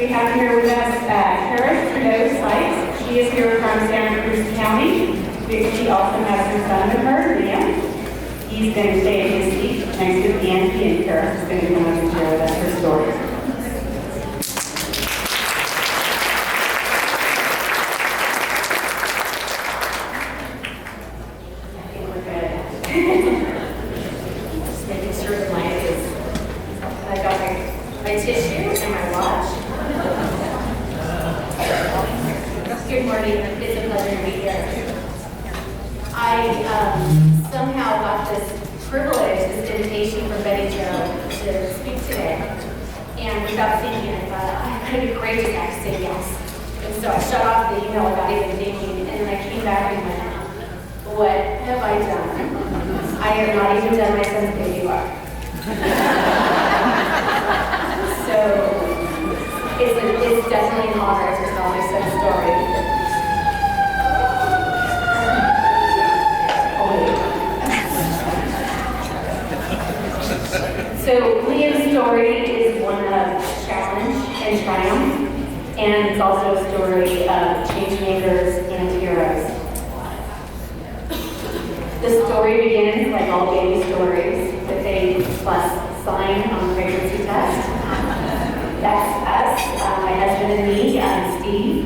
We have here with us Trudeau, Sikes. She is here from Santa Cruz County. She also has her son with her, Liam. He's going to stay in his seat next to Andy, and Kara is going to come up and share with us her story. Good morning. It's a pleasure to be here. I somehow got this privilege, this invitation from Betty Jo to speak today. And without thinking, I thought, it'd be great to have to say yes. And so I shut off the email without even thinking, and then I came back and went, what have I done? I have not even done my son's baby walk. So it's definitely an honor to tell my son's story. So Liam's story is one of challenge and triumph, and it's also a story of change makers and heroes. The story begins, like all baby stories, with a plus sign on the pregnancy test. That's us, my husband and me, Steve.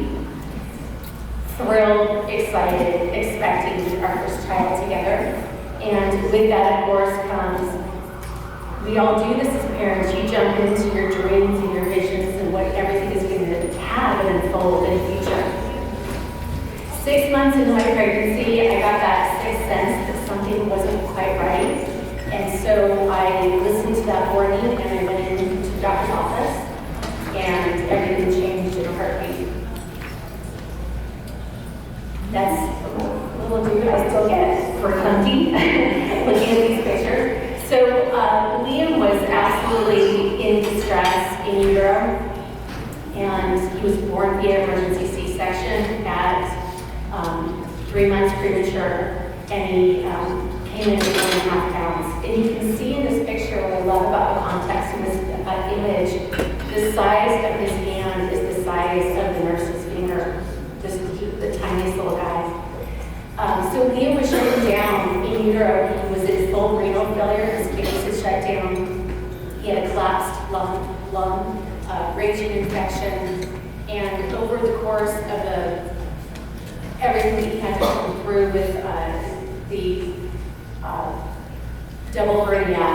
Thrilled, excited, expecting our first child together. And with that, of course, comes, we all do this as parents. You jump into your dreams and your visions and what everything is going to have and unfold in the future. 6 months into my pregnancy, I got that sixth sense that something wasn't quite right. And so I listened to that warning and I went into the doctor's office. And everything changed in a heartbeat. That's a little dude I still get for hunting, looking at these pictures. So Liam was absolutely in distress in utero, and he was born via emergency C-section at 3 months premature, and he came in at 1.5 pounds. And you can see in this picture what I love about the context in this image. The size of his hand is the size of the nurse's finger, just the tiniest little guy. So Liam was shut down in utero. He was in full renal failure. His kidneys had shut down. He had a collapsed lung, raging infection, and over the course of everything that he had to go through with the double hernia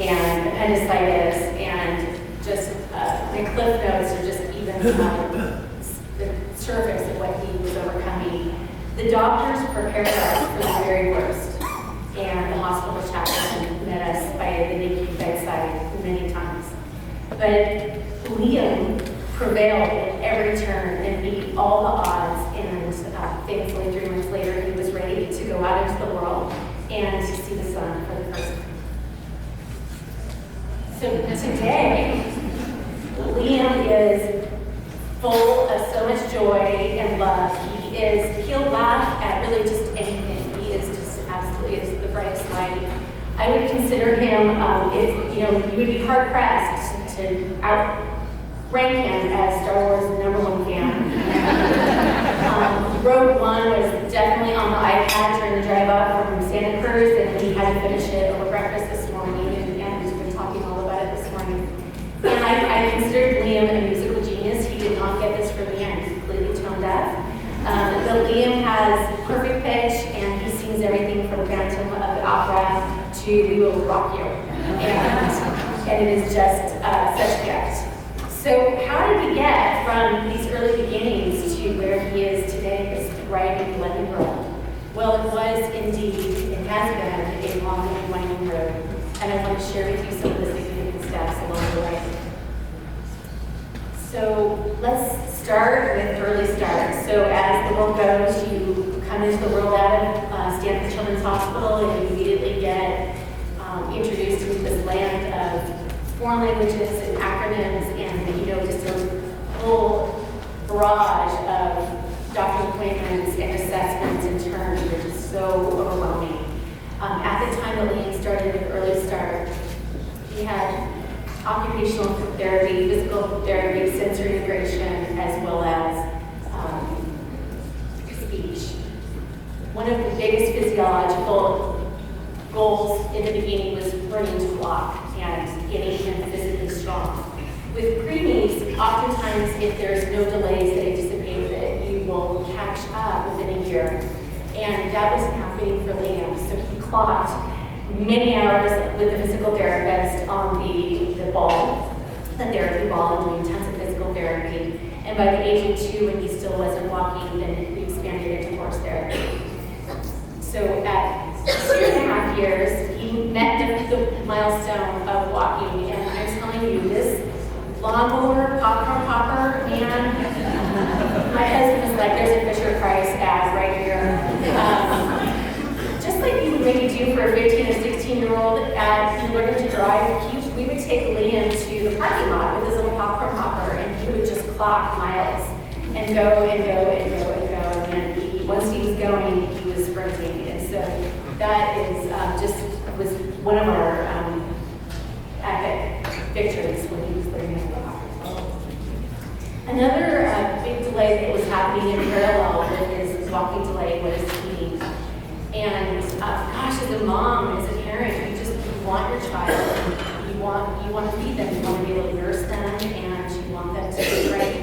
and appendicitis and just my cliff notes are just even the surface of what he was overcoming. The doctors prepared us for the very worst, and the hospital chaplain met us by the NICU bedside many times. But Liam prevailed at every turn and beat all the odds, and thankfully 3 months later he was ready to go out into the world and to see the sun for the first time. So today, Liam is full of so much joy and love. He'll laugh at really just anything. He is just absolutely is the brightest light. I would consider him, you would be hard pressed to outrank him as Star Wars' #1 fan. Rogue One was definitely on the iPad during the drive up from Santa Cruz, and we had to finish it over breakfast this morning, and we've been talking all about it this morning. And I considered Liam a musical genius. He did not get this from me. I'm completely tone deaf. But Liam has perfect pitch, and he sings everything from Phantom of the Opera to We Will Rock You. And it is just such a gift. So how did he get from these early beginnings to where he is today, this bright and 11-year-old? Well, it was indeed, it has been a long and winding road. And I want to share with you some of the significant steps along the way. So let's start with early start. So as the world goes, you come into the world out of Stanford Children's Hospital, and you immediately get introduced into this land of foreign languages and acronyms, and just a whole barrage of doctor appointments and assessments and terms that are just so overwhelming. At the time that Liam started with early start, he had occupational therapy, physical therapy, sensory physiological goals in the beginning was learning to walk and getting him physically strong. With preemies, oftentimes if there's no delays that anticipate that you will catch up within a year. And that wasn't happening for Liam. So he clocked many hours with the physical therapist on the ball, the therapy ball, and doing tons of physical therapy. And by the age of 2, when he still wasn't walking, then we expanded into horse therapy. So at 2.5 years, he met the milestone of walking, and I'm telling you, this lawnmower, popcorn popper, man, my husband was like, there's a Fisher Price ad right here. Just like you would maybe do for a 15 or 16-year-old at you learning to drive, we would take Liam to the parking lot with his little popcorn popper, and he would just clock miles and go and go and go and go. And once he was going, he was sprinting. And so that is was one of our epic victories when he was learning to walk. Another big delay that was happening in parallel with his walking delay was feeding. And gosh, as a mom, as a parent, you want your child, you want to feed them, you want to be able to nurse them, and you want them to be great.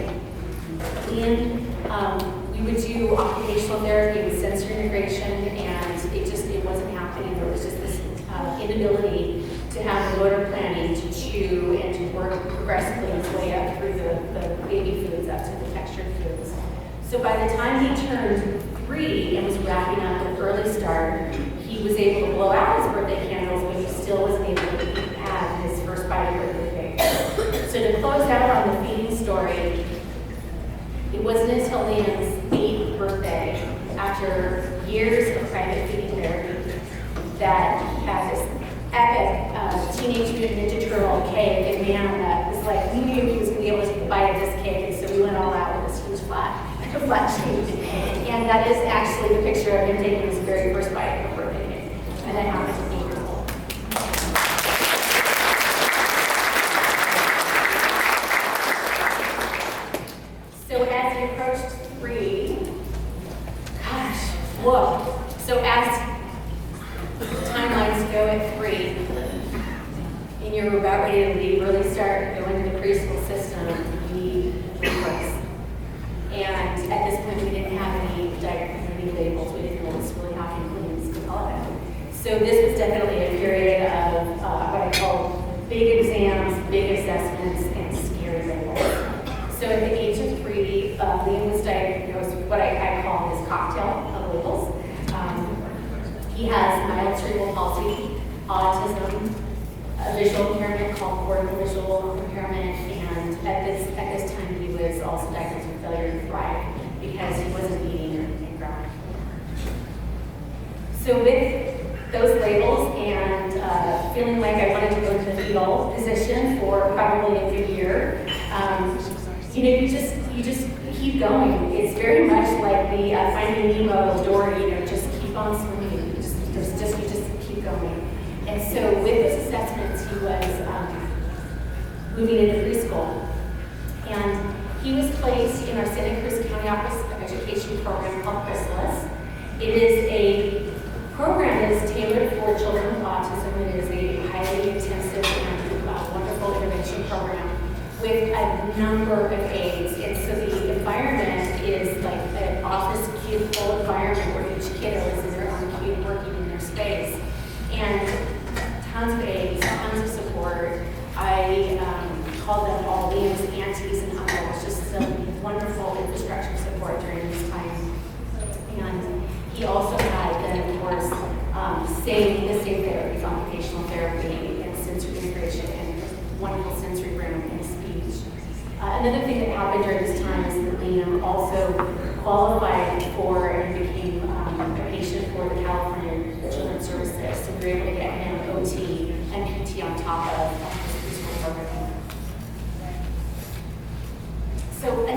And we would do occupational therapy with sensory integration, and it wasn't happening. There was just this inability to have the motor planning to chew and to work progressively his way up through the baby foods up to the textured foods. So by the time he turned 3 and was wrapping up with early start, he was able to blow out his birthday candles, but he still wasn't able to have his first bite of birthday cake. So to close out on the feeding story, it wasn't until Liam's 8th birthday, after years of private feeding therapy, that he had this epic Teenage Mutant Ninja Turtle cake, and man, was like, we knew he was going to be able to take a bite of this cake, and so we went all out with this huge flat sheet. And that is actually the picture of him taking his very first bite of a birthday cake. And that happened at 8 years old. So as he approached 3, gosh, whoa. So as timelines go at 3, and you're about ready to leave, really start to go into the preschool system, you need choice. And at this point, we didn't have any labels. We didn't know what was really happening when we could call it. So this was definitely a period of what I call big exams, big assessments, and scary labels. So at the age of 3, Liam was diagnosed with what I call his cocktail of labels. He has mild cerebral palsy, autism, a visual impairment called cortical visual impairment, and at this time he was also diagnosed with failure to thrive because he wasn't eating and growing. So with those labels and feeling like I wanted to go to the fetal position for probably a good year, you just keep going. It's very much like the Finding Nemo story. Just keep on swimming. You just keep going. And so with those assessments, he was moving into preschool. And he was placed in our Santa Cruz County Office of Education program called Chrysalis. It is a program that is tailored for children with autism. It is a highly intensive and wonderful intervention program with a number of aides. And so the environment is like an office cubicle environment where each kiddo is in their own cube working in their space. And tons of aides, tons of support. I call them all Liam's aunties and uncles, just some wonderful infrastructure support during this time. And he also had then, of course, the same therapies, occupational therapy and sensory integration and wonderful sensory room and speech. Another thing that happened during this time is that Liam also qualified for and became a patient for the California Children's Services. So we were able to get him OT and PT on top of his preschool program. So a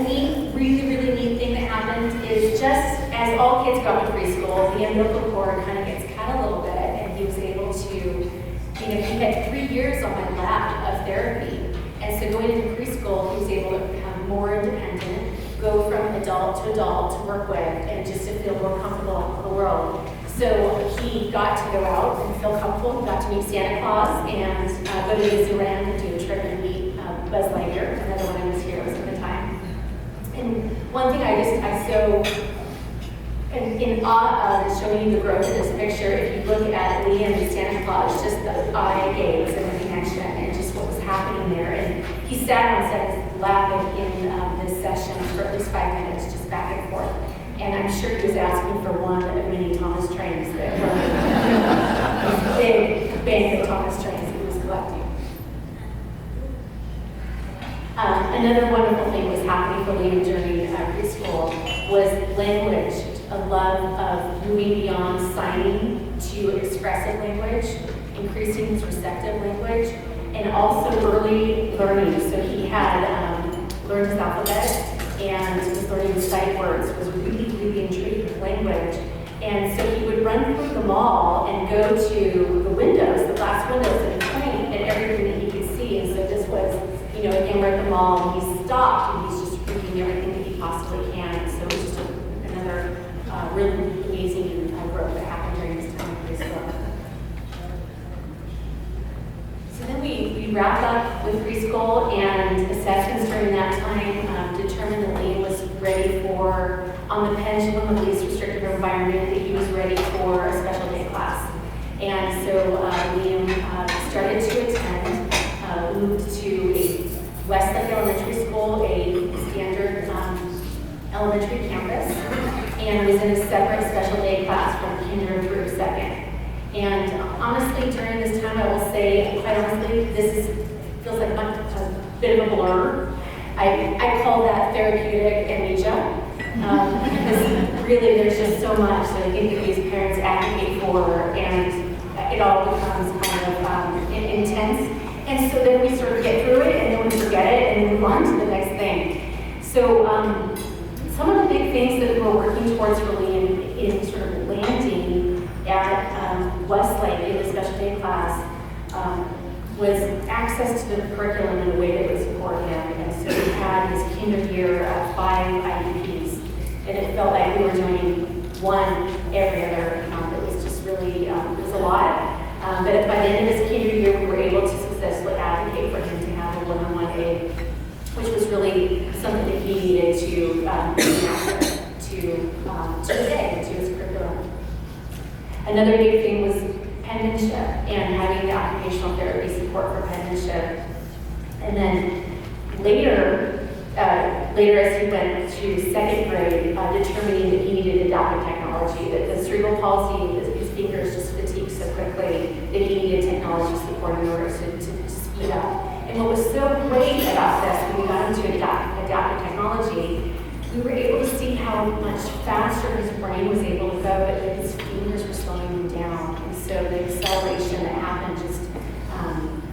really neat thing that happened is just as all kids got to preschool, the umbilical cord kind of gets cut a little bit, and he was able to, he had 3 years on my lap of therapy. And so going into preschool, he was able to become more independent, go from adult to work with, and just to feel more comfortable in the world. So he got to go out and feel comfortable, got to meet Santa Claus and go to Disneyland and do a trip and meet Buzz Lightyear, another one of his heroes at the time. And one thing I'm so in awe of is showing you the growth of this picture. If you look at Liam and Santa Claus, just the eye gaze and the connection and just what was happening there. And he sat on set laughing in this session for at least 5 minutes, just back and forth. And I'm sure he was asking for one of many Thomas trains that were big bank of Thomas trains he was collecting. Another wonderful thing was happening for Liam during preschool was language, a love of moving beyond signing to expressive language, increasing his receptive language, and also early learning. So he had learned his alphabet and was learning sight words, was really intrigued with language. And so he would run through the mall and go to the windows, the glass windows, and point at everything that he could see. And so this was, again, we're at the mall, and he stopped, and he's just reading everything that he possibly can. And so it was just another really amazing growth that happened during this time in preschool. So then we wrapped up with preschool, and assessments during that time determined that Liam was ready for, on the pendulum of the least restrictive environment, that he was ready for a special day class. And so Liam started to attend, moved to a Westlake Elementary School, a standard elementary campus, and was in a separate special day class from kinder through second. And honestly, during this time, I will say, quite honestly, feels like a bit of a blur. I call that therapeutic amnesia, because really there's just so much that I think that these parents advocate for, and it all becomes kind of intense. And so then we sort of get through it, and then we forget it, and move on to the next thing. So some of the big things that we're working towards for Liam in sort of landing at Westlake in the special day class was access to the curriculum in a way that would support him. And so we had his kinder year 5 IEPs, and it felt like we were doing one every other. It was just really, it was a lot. But by the end of his kinder year, we were able to successfully advocate for him to have a one-on-one aid, which was really something that he needed to gain access to his day, to his curriculum. Another big thing was penmanship and having the occupational therapy support for penmanship. And then later as he went to second grade, determining that he needed adaptive technology, that the cerebral palsy, his fingers just fatigued so quickly that he needed technology support in order to speed up. And what was so great about this, when we got into adaptive technology, we were able to see how much faster his brain was able to go, but that his fingers were slowing him down. And so the acceleration that happened just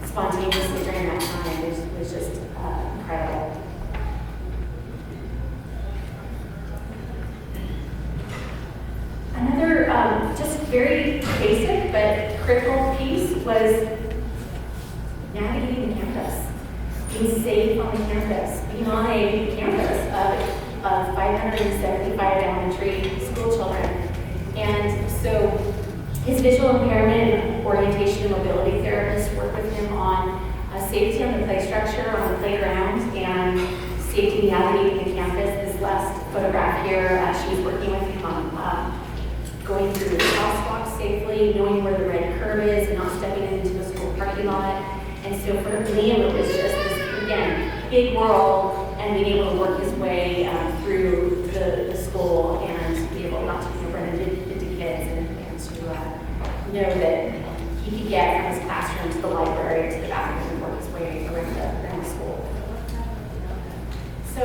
spontaneously during that time was just incredible. Another just very basic but critical piece was navigating the campus, being safe on the campus, being on a campus of 575 elementary school children. And so his visual impairment and orientation and mobility therapists worked with him on safety on the play structure, on the playground, and safety navigating the campus. This last photograph here, she was working with him on going through the crosswalk safely, knowing where the red curve is, and not stepping into the school parking lot. And so for Liam, it was just this, again, big world, and being able to work his way through the school and be able not to run into kids and to know that he could get from his classroom to the library to the bathroom and work his way around the school. So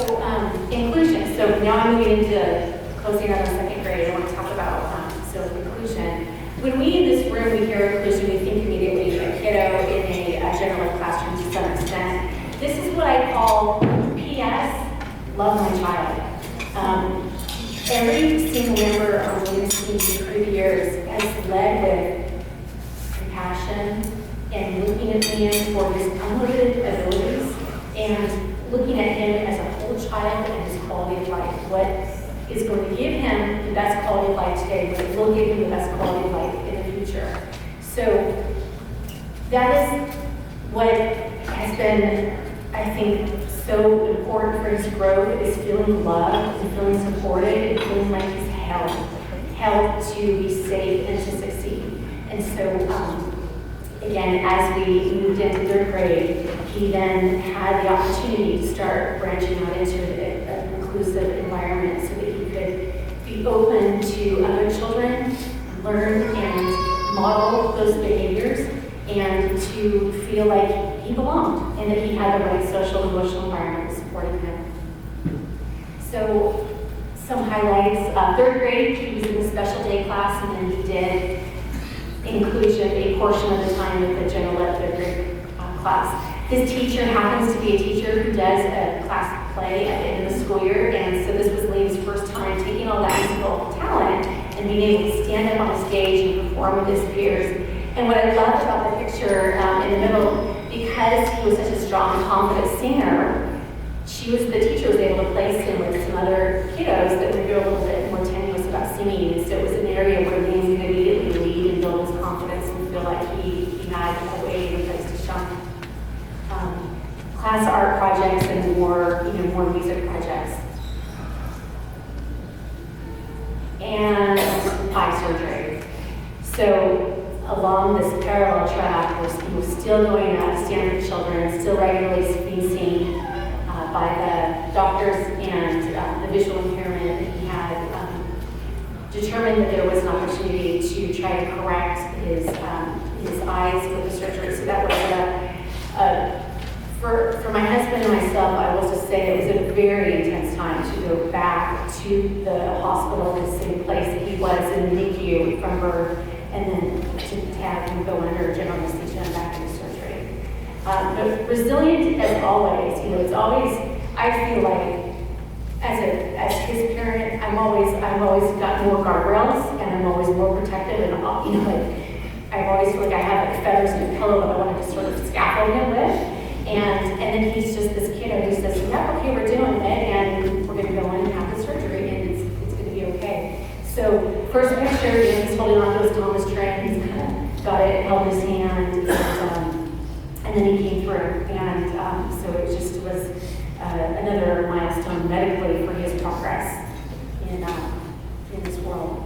inclusion. So now I'm moving into closing out on second grade. I want to talk about inclusion. When we in this room, we hear inclusion, we think immediately a kiddo in a general ed classroom to some extent. This is what I call PS, love my child. Every single member on Williams team through the years has led with compassion and looking at him for his unlimited abilities and looking at him as a whole child and his quality of life. What is going to give him the best quality of life today, but it will give you the best quality of life in the future. So that is what has been, I think, so important for his growth, is feeling loved and feeling supported and feeling like he's held to be safe and to succeed. And so, again, as we moved into third grade, he then had the opportunity to start branching out into an inclusive environment so that he could be open to other children, learn and model those behaviors, and to feel like he belonged and that he had the right social and emotional environment supporting him. So, some highlights. Third grade, he was in the special day class, and then he did inclusion a portion of the time with the general ed third grade class. His teacher happens to be a teacher who does a class play at the end of the school year, and so this was Liam's first time taking all that musical talent and being able to stand up on the stage and perform with his peers. And what I loved about the picture in the middle, because he was such a strong, confident singer, the teacher was able to place him with some other kiddos that were a little bit more tenuous about singing. And so it was an area where Liam could immediately lead and build his confidence and feel like he had a way and a place to shine. Class art projects and more music projects. And eye surgery. So along this parallel track, he was still going out to Stanford Children, still regularly being seen by the doctors, and the visual impairment that he had determined that there was an opportunity to try to correct his eyes with the surgery. So that was for my husband and myself, I will just say it was a very intense time to go back to the hospital, the same place that he was in the NICU from birth, and then to have him go under general anesthesia and back into surgery. But resilient as always, it's always, I feel like, as his parent, I'm always got more guardrails, and I'm always more protective, and I always feel like I have like feathers in a pillow that I want to just sort of scaffold him with. And then he's just this kiddo who says, yeah, okay, we're doing it, and we're going to go in and have the surgery, and it's going to be okay. So first picture, he's holding on to his Thomas train, he's kind of got it, held his hand, and then he came through. And so it just was another milestone medically for his progress in this world.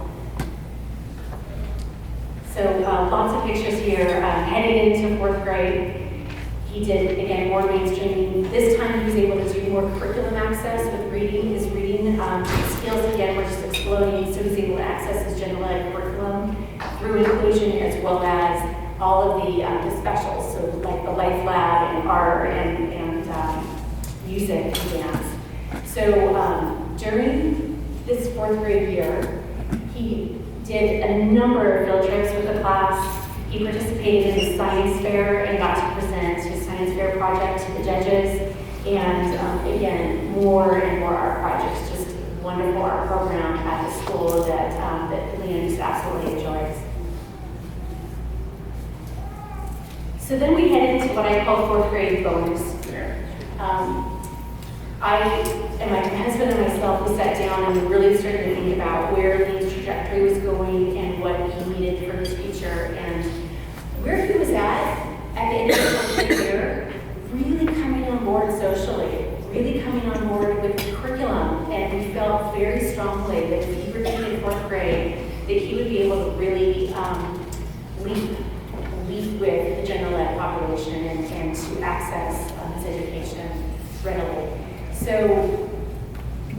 So lots of pictures here. Heading into fourth grade, he did, again, more mainstreaming. This time he was able to do more curriculum access with reading. His reading skills, again, were just exploding, so he was able to access his general ed curriculum through inclusion, as well as all of the specials, so like the Life Lab and art and music and dance. So during this fourth grade year, he did a number of field trips with the class. He participated in the science fair and got to present his science fair project to the judges. And again, more and more art projects, just wonderful art program at the school that Liam just absolutely enjoys. So then we head into what I call fourth grade bonus. My husband and myself, we sat down and we really started to think about where Liam's trajectory was going and what he needed from his future, and where he was at the end of the fourth grade year, really coming on board socially, really coming on board with the curriculum, and we felt very strongly that if he repeated fourth grade, that he would be able to really lead with the general ed population and to access his education readily. So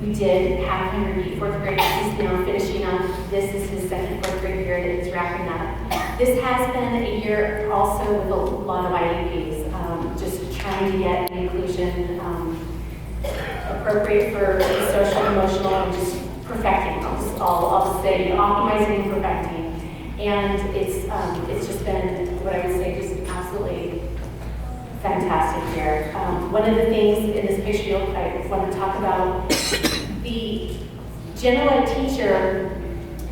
we did have him repeat fourth grade. He's now finishing up. This is his second fourth grade year that he's wrapping up. This has been a year also with a lot of IEPs, just trying to get the inclusion appropriate for the social, emotional, and just perfecting. I'll just say optimizing and perfecting. And it's just been what I would say just absolutely fantastic year. One of the things in this picture I want to talk about, the general ed teacher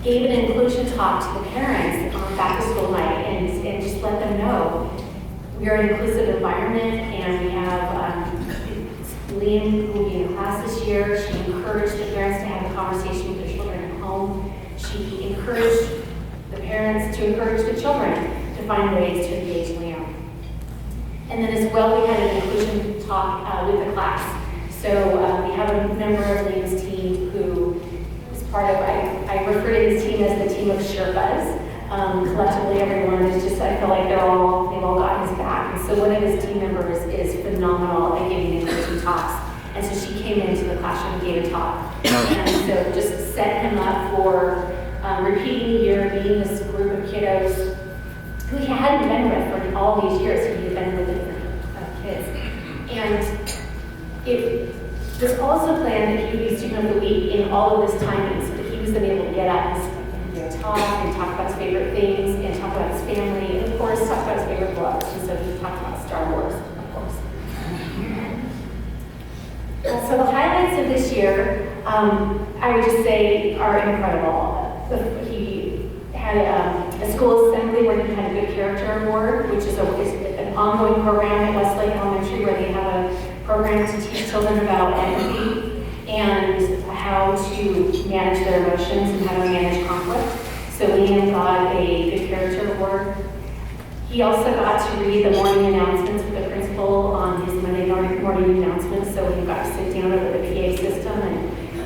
gave an inclusion talk to the parents on back to school night and just let them know we are an inclusive environment, and we have Liam, who will be in class this year. She encouraged the parents to have a conversation with their children at home she encouraged the parents to encourage the children to find ways to engage Liam. And then as well, we had an inclusion talk with the class. So we have a member of Liam's team who is part of, I refer to his team as the team of Sherpas. Collectively, everyone is just, I feel like they've all got his back. And so one of his team members is phenomenal at giving inclusion talks. And so she came into the classroom and gave a talk. And so just set him up for repeating the year, meeting this group of kiddos who he hadn't been with for all these years. He had been with different kids. And it was also planned that he would be student of the week in all of this timing so that he was then able to get up and talk about his favorite things and talk about his family and of course talk about his favorite books. And so he talked about Star Wars, of course. So the highlights of this year, I would just say are incredible. He had a school assembly where he had a Good Character Award, which is an ongoing program at Westlake Elementary where they have a program to teach children about empathy and how to manage their emotions and how to manage conflict. So Liam got a Good Character Award. He also got to read the morning announcements with the principal on his Monday morning announcements, so he got to sit down over the PA system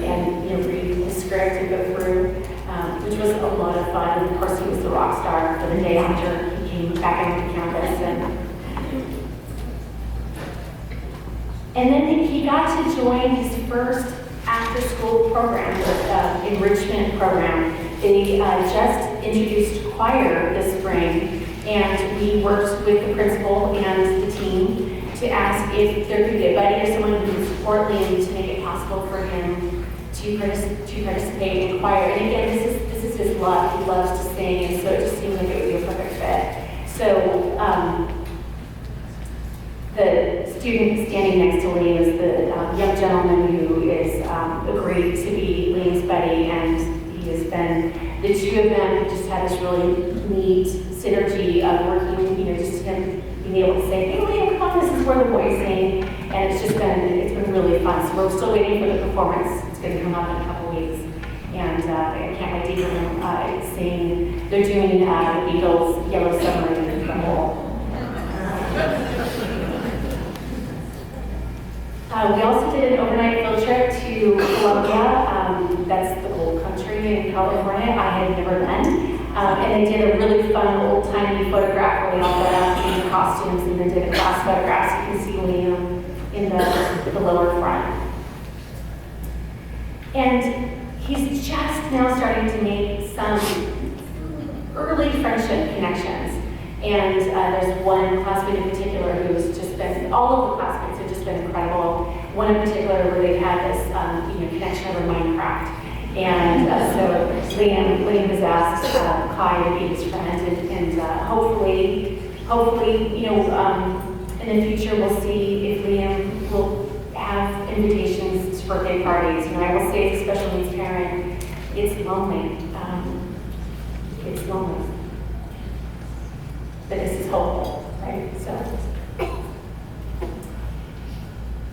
and read the script and go through, which was a lot of fun. And of course, he was the rock star for the day after he came back onto campus. And then he got to join his first after-school program, the enrichment program. They just introduced choir this spring, and we worked with the principal and the team to ask if there could be a buddy or someone who could support Liam to make it possible for him to participate in choir. And again, this is his love. He loves to sing, and so it just seemed like it would be a perfect fit. So the student standing next to Liam is the young gentleman who is agreed to be Liam's buddy, and he has been, the two of them have just had this really neat synergy of working, just him being able to say, hey Liam, come on, this is where the boys sing, and it's been really fun. So we're still waiting for the performance. It's going to come up in a couple weeks, and I can't wait to hear them sing. They're doing the Beatles' Yellow Submarine, the whole. We also did an overnight field trip to Colombia. That's the gold country in California. I had never been. And they did a really fun old-timey photograph where we all got up in costumes and then did a class photograph. So you can see Liam in the lower front. And he's just now starting to make some early friendship connections. And there's one classmate in particular who has just been, all of the classmates have just been incredible. One in particular where they've had this connection over Minecraft. And so Liam has asked Kai to be his friend, and hopefully, in the future we'll see if Liam will have invitations to birthday parties. I will say as a special needs parent, it's lonely. It's lonely. But this is hopeful, right?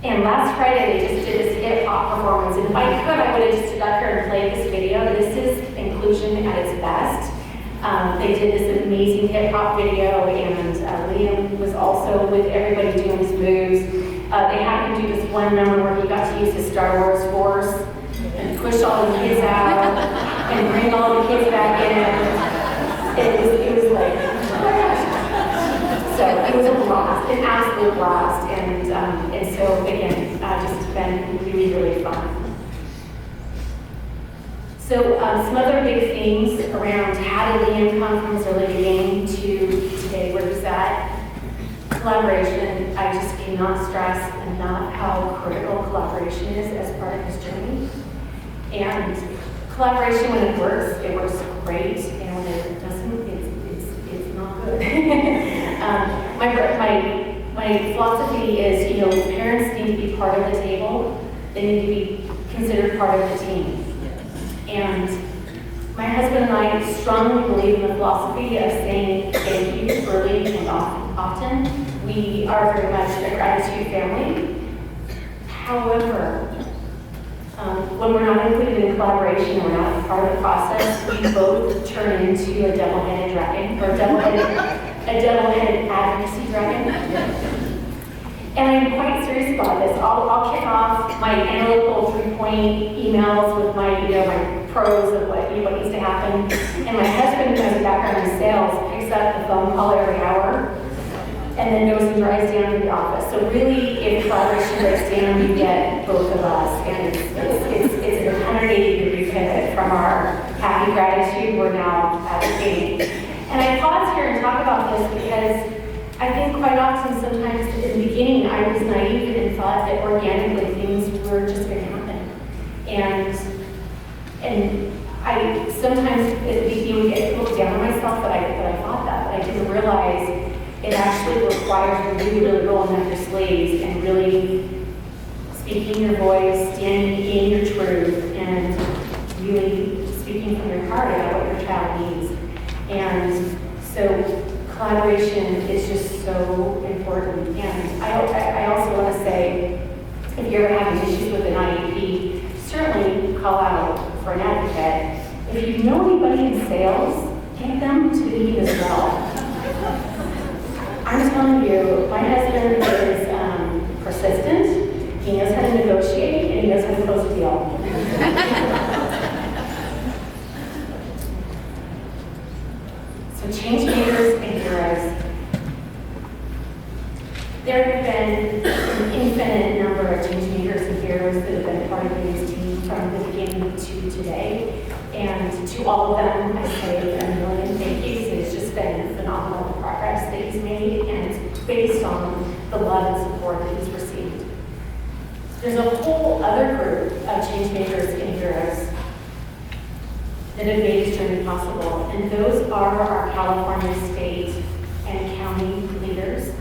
And last Friday, they just did this hip-hop performance. And if I could, I would have just stood up here and played this video. This is inclusion at its best. They did this amazing hip-hop video, and Liam was also with everybody doing his moves. They had him do this one number where he got to use his Star Wars force and push all the kids out and bring all the kids back in. It was like, so it was a blast, an absolute blast, and so again, just been really, really fun. So some other big things around how did Liam come from his early beginning to today where he's at. Collaboration, I just cannot stress enough how critical collaboration is as part of his journey. And collaboration, when it works great, and when it doesn't, it's not good. My philosophy is, parents need to be part of the table. They need to be considered part of the team. And my husband and I strongly believe in the philosophy of saying thank you early and often. We are very much a gratitude family. However, When we're not included in collaboration, we're not part of the process, we both turn into a double-headed dragon, or a double-headed advocacy dragon. And I'm quite serious about this. I'll kick off my analytical 3-point emails with my, my pros of what needs to happen. And my husband, who has a background in sales, picks up the phone call every hour and then goes and drives down to the office. So really, if collaboration breaks down, you get both of us. And it's a 180-degree pivot from our happy gratitude we're now advocating. And I pause here and talk about this because I think quite often, sometimes in the beginning, I was naive and thought that organically things were just going to happen. And I sometimes at the beginning would get a little down on myself that I thought that, but I didn't realize it actually requires you really rolling up your sleeves and really speaking your voice, standing in your truth, and really speaking from your heart about what your child needs. And so collaboration is just so important. And I also want to say, if you're ever having issues with an IEP, certainly call out for an advocate. If you know anybody in sales, get them to lead as well. I'm telling you, my husband is persistent, he knows how to negotiate, and he knows how to close a deal. So change makers and heroes. There have been an infinite number of change makers and heroes that have been part of this team from the beginning to today. And to all of them, I say a million thank yous. It's just been phenomenal the progress that he's made and based on the love and support that he's received. There's a whole other group of change makers and heroes that have made this journey possible. And those are our California state and county leaders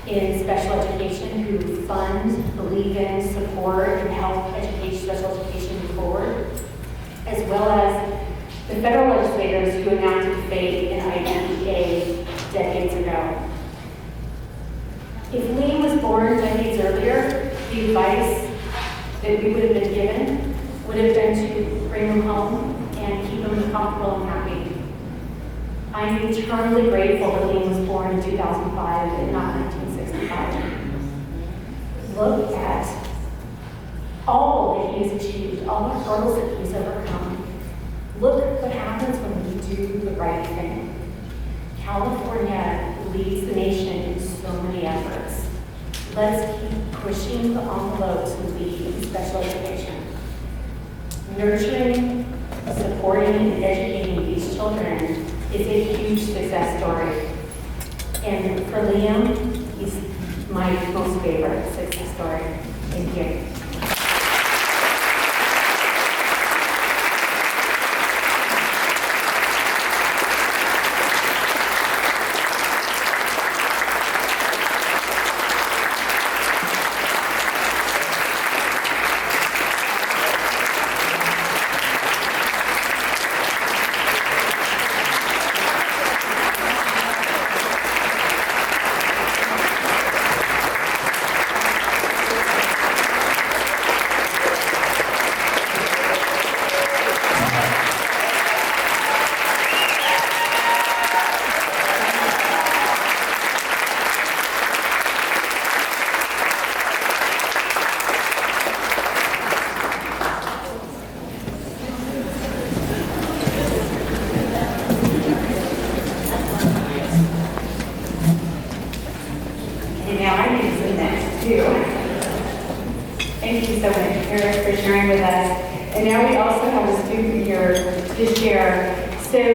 in special education who fund, believe in, support, and help special education move forward, as well as the federal legislators who enacted FATE and IDEA decades ago. If Liam was born decades earlier, the advice that we would have been given would have been to bring him home and keep him comfortable and happy. I'm eternally grateful that Liam was born in 2005 and not 1965. Look at all that he has achieved, all the hurdles that he's overcome. Look what happens when we do the right thing. California leads the nation in so many efforts. Let's keep pushing the envelope to lead in special education. Nurturing, supporting, and educating these children is a huge success story. And for Liam, he's my most favorite success story. Thank you. Thank you so much, Eric, for sharing with us. And now we also have a student here to share